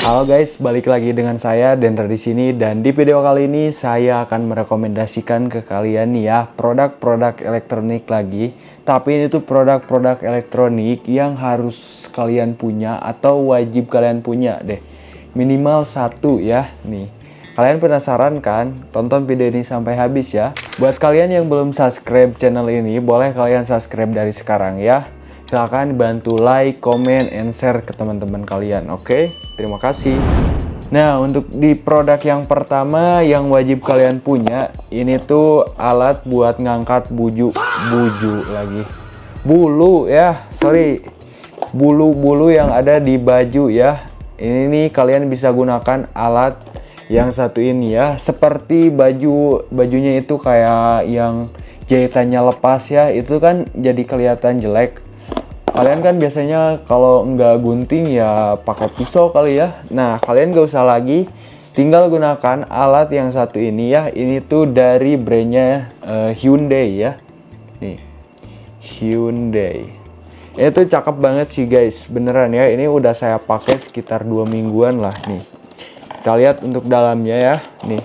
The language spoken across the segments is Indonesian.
Halo guys, balik lagi dengan saya Dender di sini, dan di video kali ini saya akan merekomendasikan ke kalian nih ya produk-produk elektronik lagi. Tapi ini tuh produk-produk elektronik yang harus kalian punya atau wajib kalian punya deh. Minimal satu ya nih. Kalian penasaran kan? Tonton video ini sampai habis ya. Buat kalian yang belum subscribe channel ini, boleh kalian subscribe dari sekarang ya. Silahkan bantu like, comment, and share ke teman-teman kalian. Oke, terima kasih. Nah, untuk di produk yang pertama yang wajib kalian punya, ini tuh alat buat ngangkat bulu bulu yang ada di baju ya. Ini nih kalian bisa gunakan alat yang satu ini ya. Seperti bajunya itu kayak yang jahitannya lepas ya, itu kan jadi kelihatan jelek. Kalian kan biasanya kalau nggak gunting ya pakai pisau kali ya. Nah, kalian nggak usah lagi, tinggal gunakan alat yang satu ini ya. Ini tuh dari brandnya Hyundai ya. Nih, Hyundai. Ini tuh cakep banget sih guys, beneran ya. Ini udah saya pakai sekitar 2 mingguan lah nih. Kita lihat untuk dalamnya ya, nih.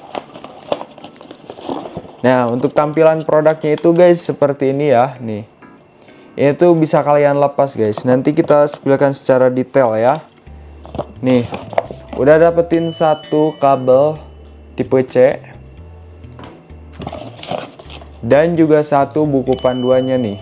Nah, untuk tampilan produknya itu guys seperti ini ya, nih. Itu bisa kalian lepas guys. Nanti kita spillkan secara detail ya. Nih, udah dapetin satu kabel tipe C dan juga satu buku panduannya nih.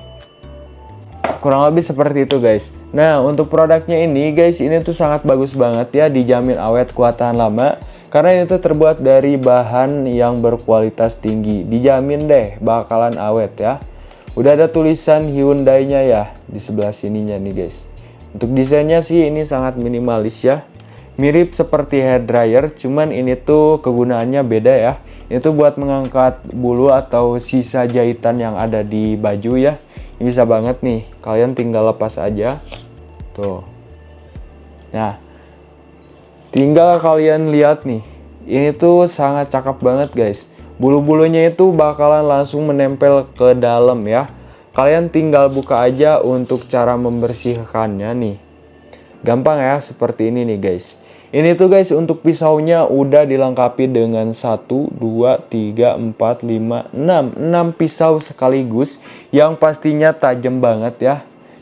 Kurang lebih seperti itu guys. Nah, untuk produknya ini guys, ini tuh sangat bagus banget ya, dijamin awet kuat tahan lama. Karena ini tuh terbuat dari bahan yang berkualitas tinggi. Dijamin deh bakalan awet ya. Udah ada tulisan Hyundai-nya ya di sebelah sininya nih guys. Untuk desainnya sih ini sangat minimalis ya. Mirip seperti hair dryer, cuman ini tuh kegunaannya beda ya. Ini tuh buat mengangkat bulu atau sisa jahitan yang ada di baju ya. Ini bisa banget nih, kalian tinggal lepas aja. Tuh. Nah, tinggal kalian lihat nih. Ini tuh sangat cakep banget guys. Bulu-bulunya itu bakalan langsung menempel ke dalam ya. Kalian tinggal buka aja untuk cara membersihkannya nih. Gampang ya, seperti ini nih guys. Ini tuh guys untuk pisaunya udah dilengkapi dengan 1, 2, 3, 4, 5, 6 pisau sekaligus. Yang pastinya tajam banget ya.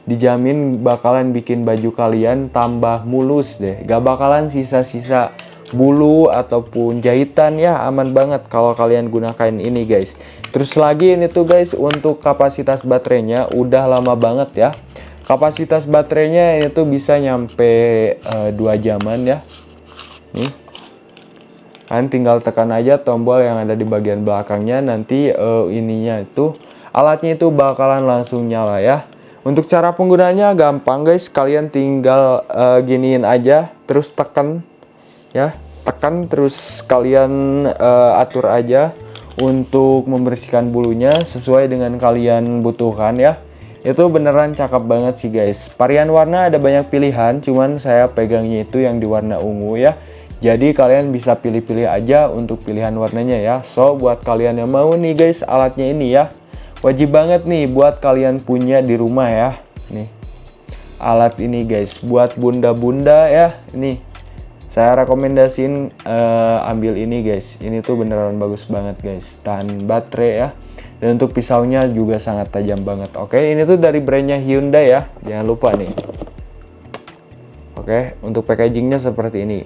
Dijamin bakalan bikin baju kalian tambah mulus deh. Gak bakalan sisa-sisa bulu ataupun jahitan ya, aman banget kalau kalian gunakan ini guys. Terus lagi ini tuh guys untuk kapasitas baterainya udah lama banget ya. Kapasitas baterainya ini tuh bisa nyampe 2 jaman ya. Nih, kalian tinggal tekan aja tombol yang ada di bagian belakangnya, nanti ininya itu alatnya itu bakalan langsung nyala ya. Untuk cara penggunaannya gampang guys, kalian tinggal giniin aja, terus tekan ya, tekan terus kalian atur aja untuk membersihkan bulunya sesuai dengan kalian butuhkan ya. Itu beneran cakep banget sih guys. Varian warna ada banyak pilihan, cuman saya pegangnya itu yang di warna ungu ya. Jadi kalian bisa pilih-pilih aja untuk pilihan warnanya ya. So buat kalian yang mau nih guys alatnya ini ya, wajib banget nih buat kalian punya di rumah ya. Nih, alat ini guys buat bunda-bunda ya. Nih, saya rekomendasiin ambil ini guys. Ini tuh beneran bagus banget guys. Tahan baterai ya. Dan untuk pisaunya juga sangat tajam banget. Oke, ini tuh dari brandnya Hyundai ya. Jangan lupa nih. Oke, untuk packagingnya seperti ini.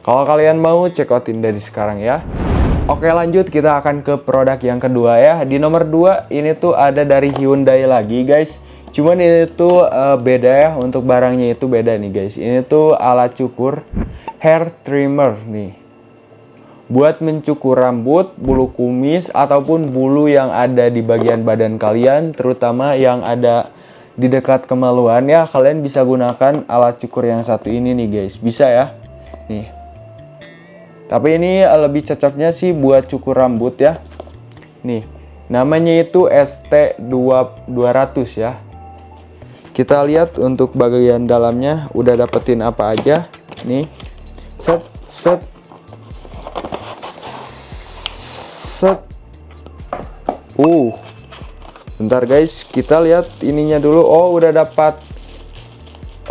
Kalau kalian mau check outin dari sekarang ya. Oke, lanjut kita akan ke produk yang kedua ya. Di nomor 2 ini tuh ada dari Hyundai lagi guys. Cuman ini tuh beda ya, untuk barangnya itu beda nih guys. Ini tuh alat cukur hair trimmer nih. Buat mencukur rambut, bulu kumis, ataupun bulu yang ada di bagian badan kalian, terutama yang ada di dekat kemaluan ya. Kalian bisa gunakan alat cukur yang satu ini nih guys. Bisa ya. Nih. Tapi ini lebih cocoknya sih buat cukur rambut ya. Nih, namanya itu ST200 ya. Kita lihat untuk bagian dalamnya udah dapetin apa aja. Nih, set. Bentar guys, kita lihat ininya dulu. Oh, udah dapat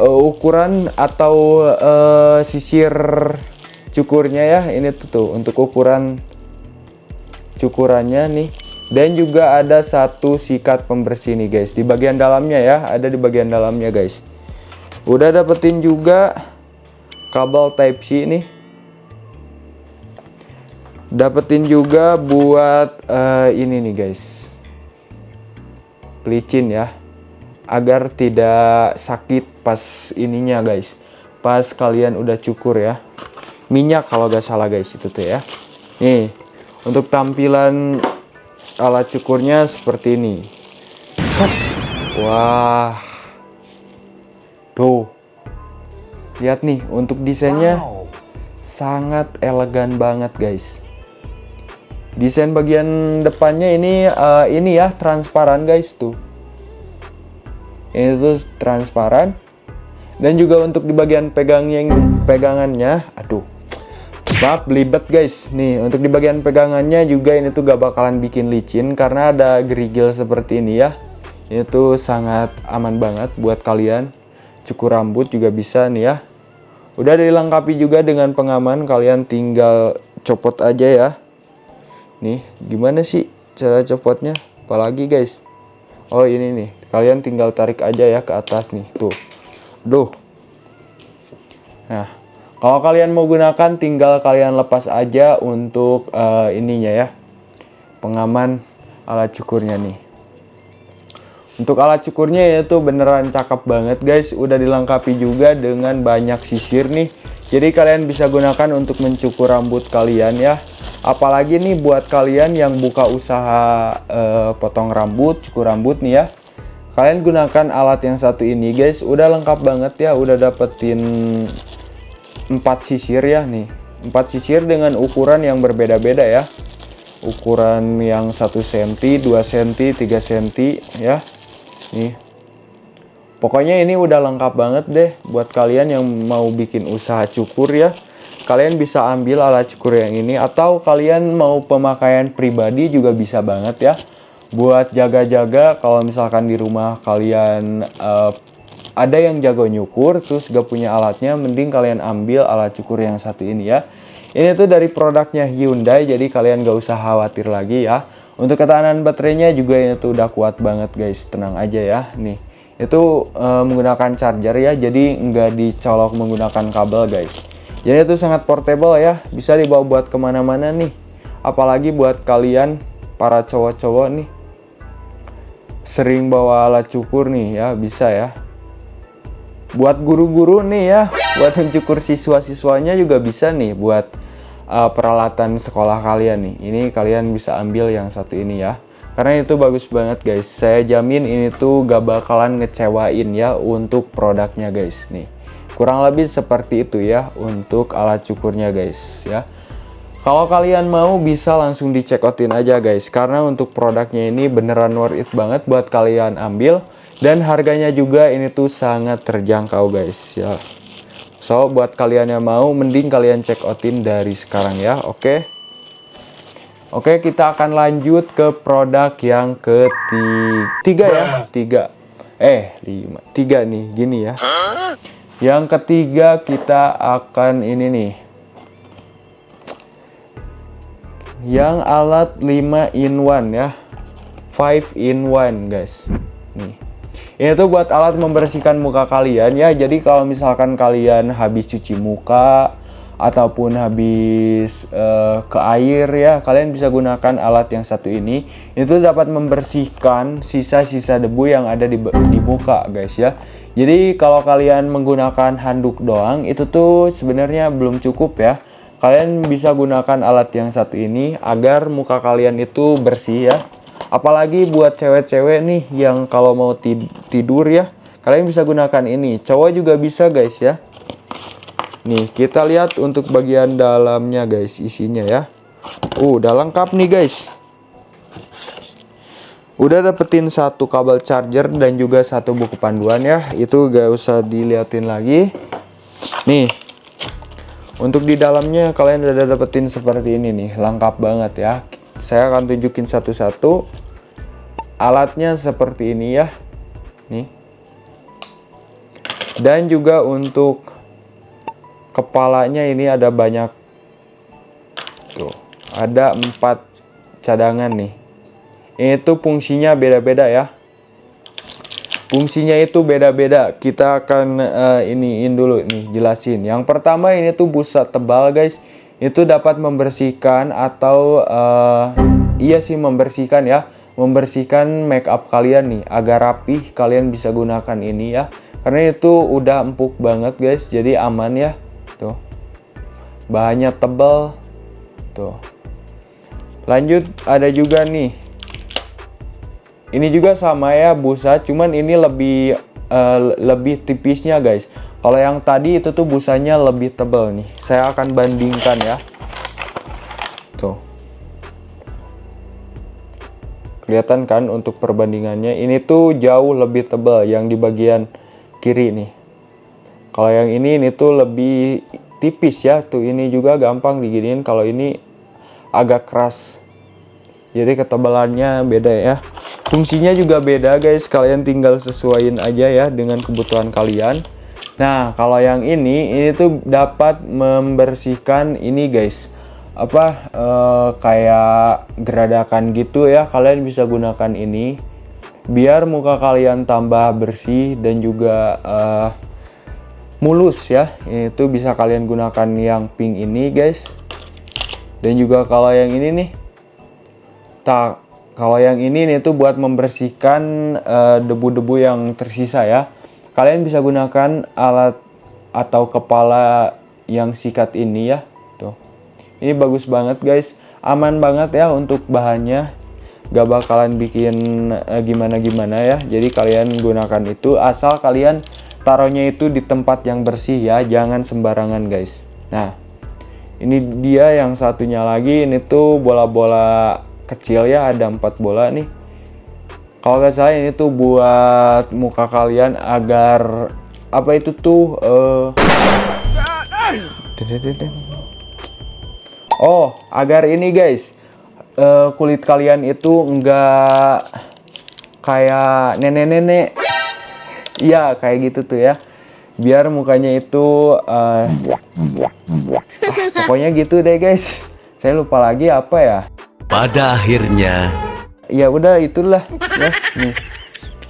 ukuran atau sisir cukurnya ya. Ini tuh untuk ukuran cukurannya nih. Dan juga ada satu sikat pembersih nih guys, di bagian dalamnya ya, ada di bagian dalamnya guys. Udah dapetin juga kabel Type C nih. Dapetin juga buat ini nih guys, pelicin ya, agar tidak sakit pas ininya guys, pas kalian udah cukur ya. Minyak kalau gak salah guys itu tuh ya. Nih untuk tampilan alat cukurnya seperti ini. Set. Wah, tuh lihat nih, untuk desainnya sangat elegan banget guys. Desain bagian depannya ini ya transparan guys tuh. Ini tuh transparan. Dan juga untuk di bagian pegangannya, aduh, maaf belibet guys. Nih untuk di bagian pegangannya juga ini tuh gak bakalan bikin licin karena ada gerigil seperti ini ya. Ini tuh sangat aman banget buat kalian cukur rambut juga bisa nih ya. Udah dilengkapi juga dengan pengaman, kalian tinggal copot aja ya. Nih gimana sih cara copotnya? Apalagi guys, oh ini nih, kalian tinggal tarik aja ya ke atas nih tuh. Duh. Nah, kalau kalian mau gunakan tinggal kalian lepas aja untuk ininya ya, pengaman alat cukurnya nih. Untuk alat cukurnya itu beneran cakep banget guys. Udah dilengkapi juga dengan banyak sisir nih. Jadi kalian bisa gunakan untuk mencukur rambut kalian ya. Apalagi nih buat kalian yang buka usaha potong rambut, cukur rambut nih ya. Kalian gunakan alat yang satu ini guys. Udah lengkap banget ya. Udah dapetin 4 sisir ya nih, 4 sisir dengan ukuran yang berbeda-beda ya, ukuran yang 1 cm, 2 cm, 3 cm ya. Nih pokoknya ini udah lengkap banget deh buat kalian yang mau bikin usaha cukur ya. Kalian bisa ambil alat cukur yang ini, atau kalian mau pemakaian pribadi juga bisa banget ya, buat jaga-jaga kalau misalkan di rumah kalian ada yang jago nyukur terus gak punya alatnya, mending kalian ambil alat cukur yang satu ini ya. Ini tuh dari produknya Hyundai, jadi kalian gak usah khawatir lagi ya. Untuk ketahanan baterainya juga ini tuh udah kuat banget guys, tenang aja ya. Nih itu menggunakan charger ya, jadi nggak dicolok menggunakan kabel guys. Jadi itu sangat portable ya, bisa dibawa buat kemana-mana nih. Apalagi buat kalian para cowok-cowok nih, sering bawa alat cukur nih ya, bisa ya. Buat guru-guru nih ya, buat mencukur siswa-siswanya juga bisa nih, buat peralatan sekolah kalian nih. Ini kalian bisa ambil yang satu ini ya, karena itu bagus banget guys. Saya jamin ini tuh gak bakalan ngecewain ya untuk produknya guys. Nih kurang lebih seperti itu ya untuk alat cukurnya guys ya. Kalau kalian mau bisa langsung di check outin aja guys, karena untuk produknya ini beneran worth it banget buat kalian ambil. Dan harganya juga ini tuh sangat terjangkau guys ya. So buat kalian yang mau, mending kalian check outin dari sekarang ya. Oke, kita akan lanjut ke produk yang ketiga ya. Tiga nih, gini ya. Yang ketiga kita akan ini nih, yang alat 5 in 1 ya, 5 in 1 guys. Nih ini tuh buat alat membersihkan muka kalian ya. Jadi kalau misalkan kalian habis cuci muka ataupun habis ke air ya, kalian bisa gunakan alat yang satu ini. Itu dapat membersihkan sisa-sisa debu yang ada di muka guys ya. Jadi kalau kalian menggunakan handuk doang itu tuh sebenarnya belum cukup ya. Kalian bisa gunakan alat yang satu ini agar muka kalian itu bersih ya. Apalagi buat cewek-cewek nih yang kalau mau tidur ya, kalian bisa gunakan ini. Cowok juga bisa guys ya. Nih kita lihat untuk bagian dalamnya guys, isinya ya. Udah lengkap nih guys. Udah dapetin satu kabel charger dan juga satu buku panduan ya. Itu gak usah diliatin lagi. Nih untuk di dalamnya kalian udah dapetin seperti ini nih, lengkap banget ya. Saya akan tunjukin satu-satu. Alatnya seperti ini ya. Nih Dan juga untuk kepalanya ini ada banyak tuh, ada 4 cadangan nih. Ini tuh fungsinya beda-beda ya. Fungsinya itu beda-beda. Kita akan iniin dulu nih, jelasin. Yang pertama ini tuh busa tebal guys. Itu dapat membersihkan atau iya sih membersihkan ya. Membersihkan make up kalian nih agar rapih. Kalian bisa gunakan ini ya. Karena itu udah empuk banget guys. Jadi aman ya. Tuh. Bahannya tebal. Tuh. Lanjut ada juga nih. Ini juga sama ya busa, cuman ini lebih tipisnya guys. Kalau yang tadi itu tuh busanya lebih tebal nih. Saya akan bandingkan ya. Tuh. Kelihatan kan untuk perbandingannya. Ini tuh jauh lebih tebal yang di bagian kiri nih. Kalau yang ini tuh lebih tipis ya. Tuh ini juga gampang diginiin. Kalau ini agak keras. Jadi ketebalannya beda ya. Fungsinya juga beda guys. Kalian tinggal sesuaiin aja ya dengan kebutuhan kalian. Nah, kalau yang ini tuh dapat membersihkan ini guys. Kayak geradakan gitu ya. Kalian bisa gunakan ini biar muka kalian tambah bersih dan juga mulus ya. Itu bisa kalian gunakan yang pink ini guys. Dan juga kalau yang ini nih. Kalau yang ini nih tuh buat membersihkan debu-debu yang tersisa ya. Kalian bisa gunakan alat atau kepala yang sikat ini ya. Tuh. Ini bagus banget guys. Aman banget ya untuk bahannya. Gak bakalan bikin gimana-gimana ya. Jadi kalian gunakan itu asal kalian taruhnya itu di tempat yang bersih ya. Jangan sembarangan guys. Nah, ini dia yang satunya lagi. Ini tuh bola-bola kecil ya, ada 4 bola nih. Kalau nggak salah ini tuh buat muka kalian agar apa itu tuh agar ini guys kulit kalian itu enggak kayak nenek-nenek. Iya, kayak gitu tuh ya. Biar mukanya itu pokoknya gitu deh guys. Saya lupa lagi apa ya. Pada akhirnya Ya udah itulah ya nih.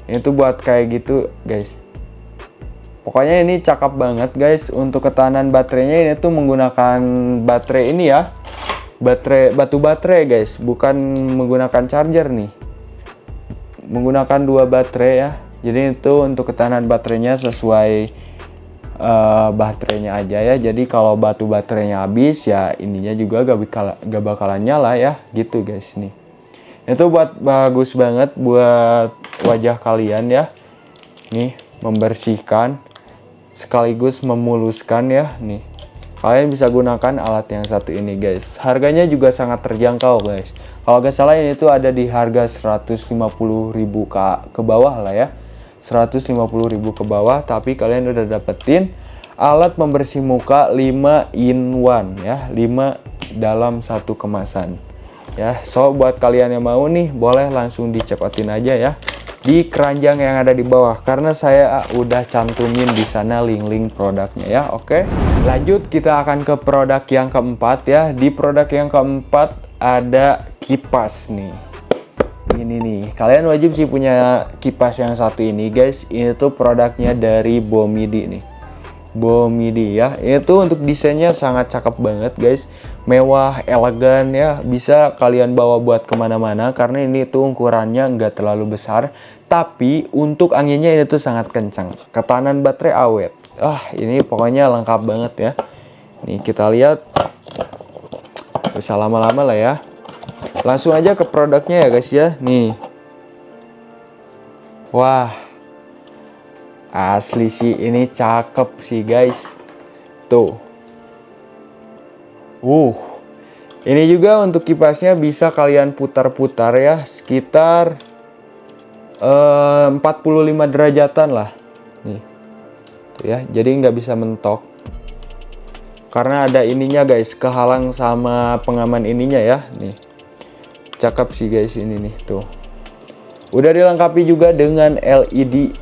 Itu buat kayak gitu guys. Pokoknya ini cakep banget guys. Untuk ketahanan baterainya ini tuh menggunakan baterai ini ya. Batu baterai guys, bukan menggunakan charger nih. Menggunakan 2 baterai ya. Jadi itu untuk ketahanan baterainya sesuai baterainya aja ya. Jadi kalau batu baterainya habis ya ininya juga gak bakalan nyala ya gitu guys nih. Itu bagus banget buat wajah kalian ya. Nih membersihkan sekaligus memuluskan ya nih. Kalian bisa gunakan alat yang satu ini guys. Harganya juga sangat terjangkau guys. Kalau gak salah ini tuh ada di harga 150.000 ke bawah lah ya. 150.000 ke bawah, tapi kalian udah dapetin alat pembersih muka 5 in 1 ya, 5 dalam satu kemasan ya. So buat kalian yang mau nih boleh langsung dicekotin aja ya di keranjang yang ada di bawah, karena saya udah cantumin di sana link-link produknya ya. Oke, lanjut kita akan ke produk yang keempat ya. Di produk yang keempat ada kipas nih. Ini nih, kalian wajib sih punya kipas yang satu ini guys. Ini tuh produknya dari Bomidi nih. Bomidi ya. Itu untuk desainnya sangat cakep banget guys. Mewah, elegan ya. Bisa kalian bawa buat kemana-mana. Karena ini tuh ukurannya nggak terlalu besar. Tapi untuk anginnya ini tuh sangat kencang. Ketahanan baterai awet. Ini pokoknya lengkap banget ya. Nih kita lihat. Bisa lama-lama lah ya. Langsung aja ke produknya ya guys ya. Nih. Wah. Asli sih ini cakep sih guys. Tuh. Ini juga untuk kipasnya bisa kalian putar-putar ya. Sekitar 45 derajatan lah. Nih. Tuh ya. Jadi nggak bisa mentok. Karena ada ininya guys. Kehalang sama pengaman ininya ya. Nih. Cakep sih guys ini nih tuh. Udah dilengkapi juga dengan LED.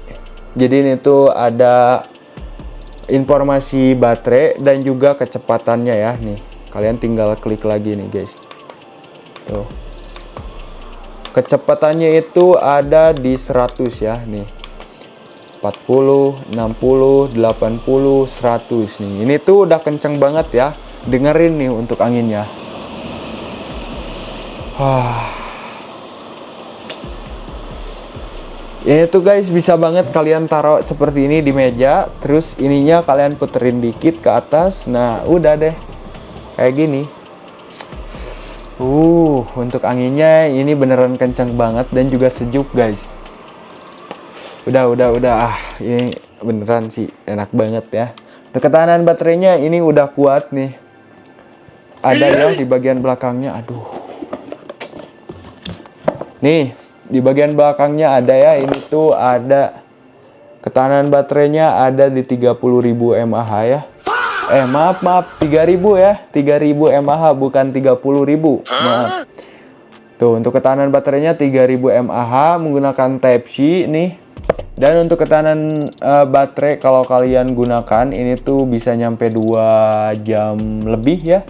Jadi ini tuh ada informasi baterai dan juga kecepatannya ya. Nih, kalian tinggal klik lagi nih guys. Tuh. Kecepatannya itu ada di 100 ya nih. 40, 60, 80, 100 nih. Ini tuh udah kenceng banget ya. Dengerin nih untuk anginnya. Ini tuh guys bisa banget kalian taruh seperti ini di meja. Terus ininya kalian puterin dikit ke atas. Nah udah deh. Kayak gini. Untuk anginnya ini beneran kenceng banget dan juga sejuk guys. Udah. Ini beneran sih enak banget ya. Untuk ketahanan baterainya ini udah kuat nih. Ada ya di bagian belakangnya. Aduh. Nih, di bagian belakangnya ada ya. Ini tuh ada ketahanan baterainya ada di 30.000 mAh ya. Maaf, 3.000 ya. 3.000 mAh bukan 30.000. Maaf. Tuh, untuk ketahanan baterainya 3.000 mAh menggunakan Type-C nih. Dan untuk ketahanan baterai kalau kalian gunakan ini tuh bisa nyampe 2 jam lebih ya.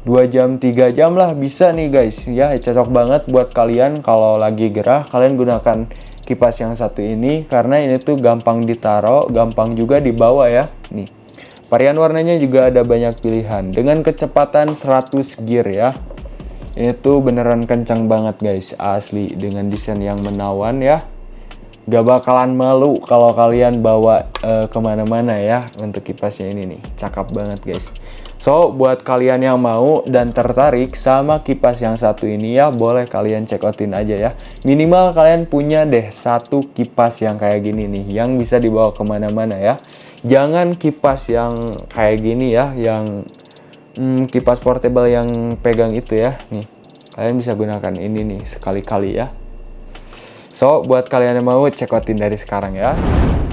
2 jam 3 jam lah bisa nih guys ya. Cocok banget buat kalian kalau lagi gerah kalian gunakan kipas yang satu ini karena ini tuh gampang ditaruh, gampang juga dibawa ya. Nih. Varian warnanya juga ada banyak pilihan dengan kecepatan 100 gear ya. Ini tuh beneran kencang banget guys, asli dengan desain yang menawan ya. Gak bakalan malu kalau kalian bawa kemana-mana ya untuk kipasnya ini nih. Cakep banget guys. So buat kalian yang mau dan tertarik sama kipas yang satu ini ya, boleh kalian check outin aja ya. Minimal kalian punya deh satu kipas yang kayak gini nih, yang bisa dibawa kemana-mana ya. Jangan kipas yang kayak gini ya, yang kipas portable yang pegang itu ya. Nih, kalian bisa gunakan ini nih sekali-kali ya. So, buat kalian yang mau check outin dari sekarang ya.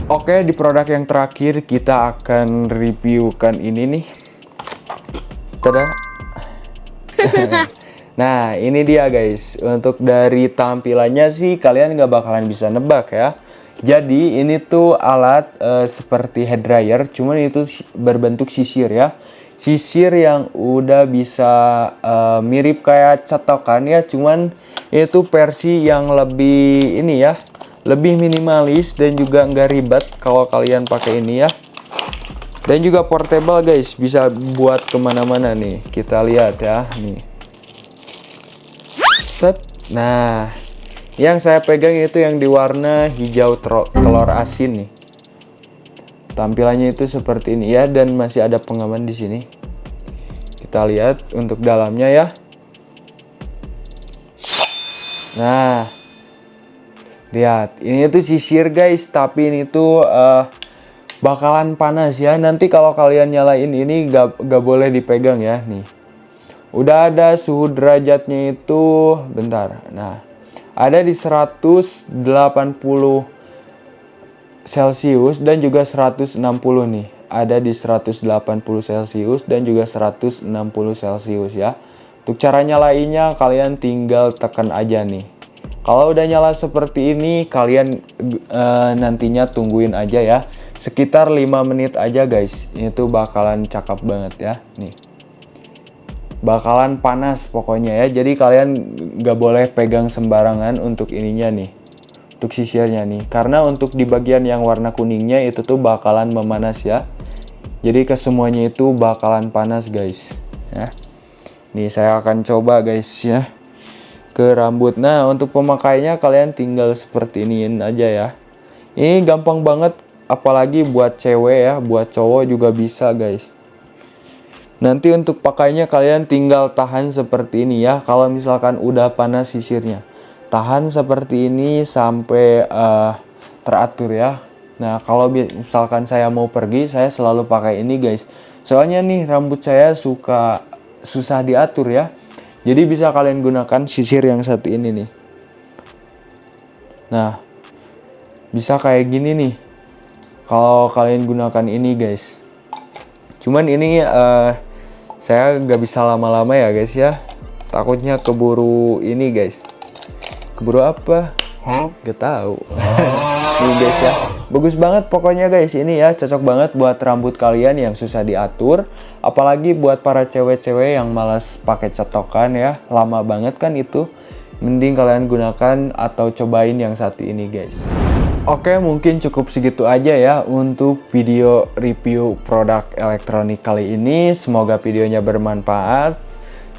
Oke, di produk yang terakhir kita akan reviewkan ini nih. Tada. Nah, ini dia guys. Untuk dari tampilannya sih kalian nggak bakalan bisa nebak ya. Jadi ini tuh alat seperti hair dryer, cuman itu berbentuk sisir ya. Sisir yang udah bisa mirip kayak cetokan ya, cuman itu versi yang lebih ini ya, lebih minimalis dan juga nggak ribet kalau kalian pakai ini ya. Dan juga portable guys, bisa buat kemana-mana nih. Kita lihat ya, nih. Set. Nah, yang saya pegang itu yang di warna hijau telur asin nih. Tampilannya itu seperti ini ya, dan masih ada pengaman di sini. Kita lihat untuk dalamnya ya. Nah, lihat, ini tuh sisir guys, tapi ini tuh bakalan panas ya. Nanti kalau kalian nyalain ini gak boleh dipegang ya, nih. Udah ada suhu derajatnya itu, bentar. Nah, ada di 180 Celcius dan juga 160 nih. Ada di 180 Celcius dan juga 160 Celcius ya. Untuk cara nyalainnya kalian tinggal tekan aja nih. Kalau udah nyala seperti ini kalian nantinya tungguin aja ya. Sekitar 5 menit aja guys. Ini tuh bakalan cakep banget ya. Nih. Bakalan panas pokoknya ya. Jadi kalian gak boleh pegang sembarangan untuk ininya nih. Untuk sisirnya nih, karena untuk di bagian yang warna kuningnya itu tuh bakalan memanas ya. Jadi kesemuanya itu bakalan panas guys ya. Nih saya akan coba guys ya ke rambut. Nah untuk pemakainya kalian tinggal seperti iniin aja ya. Ini gampang banget, apalagi buat cewek ya, buat cowok juga bisa guys. Nanti untuk pakainya kalian tinggal tahan seperti ini ya. Kalau misalkan udah panas sisirnya, tahan seperti ini sampai teratur ya. Nah kalau misalkan saya mau pergi, saya selalu pakai ini guys. Soalnya nih rambut saya susah diatur ya. Jadi bisa kalian gunakan sisir yang satu ini nih. Nah bisa kayak gini nih kalau kalian gunakan ini guys. Cuman ini saya nggak bisa lama-lama ya guys ya. Takutnya keburu ini guys. Keburu apa? Gak tahu. Nih guys ya. Bagus banget pokoknya guys ini ya, cocok banget buat rambut kalian yang susah diatur, apalagi buat para cewek-cewek yang malas pakai cetokan ya, lama banget kan itu. Mending kalian gunakan atau cobain yang satu ini guys. Oke, mungkin cukup segitu aja ya untuk video review produk elektronik kali ini. Semoga videonya bermanfaat.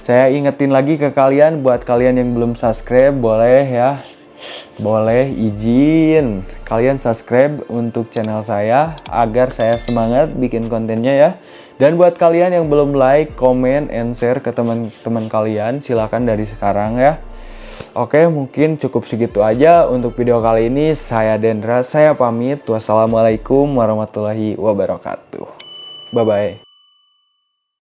Saya ingetin lagi ke kalian, buat kalian yang belum subscribe, boleh ya, boleh izin kalian subscribe untuk channel saya agar saya semangat bikin kontennya ya. Dan buat kalian yang belum like, comment, and share ke teman-teman kalian, silakan dari sekarang ya. Oke, mungkin cukup segitu aja untuk video kali ini. Saya Dendra, saya pamit. Wassalamualaikum warahmatullahi wabarakatuh. Bye-bye.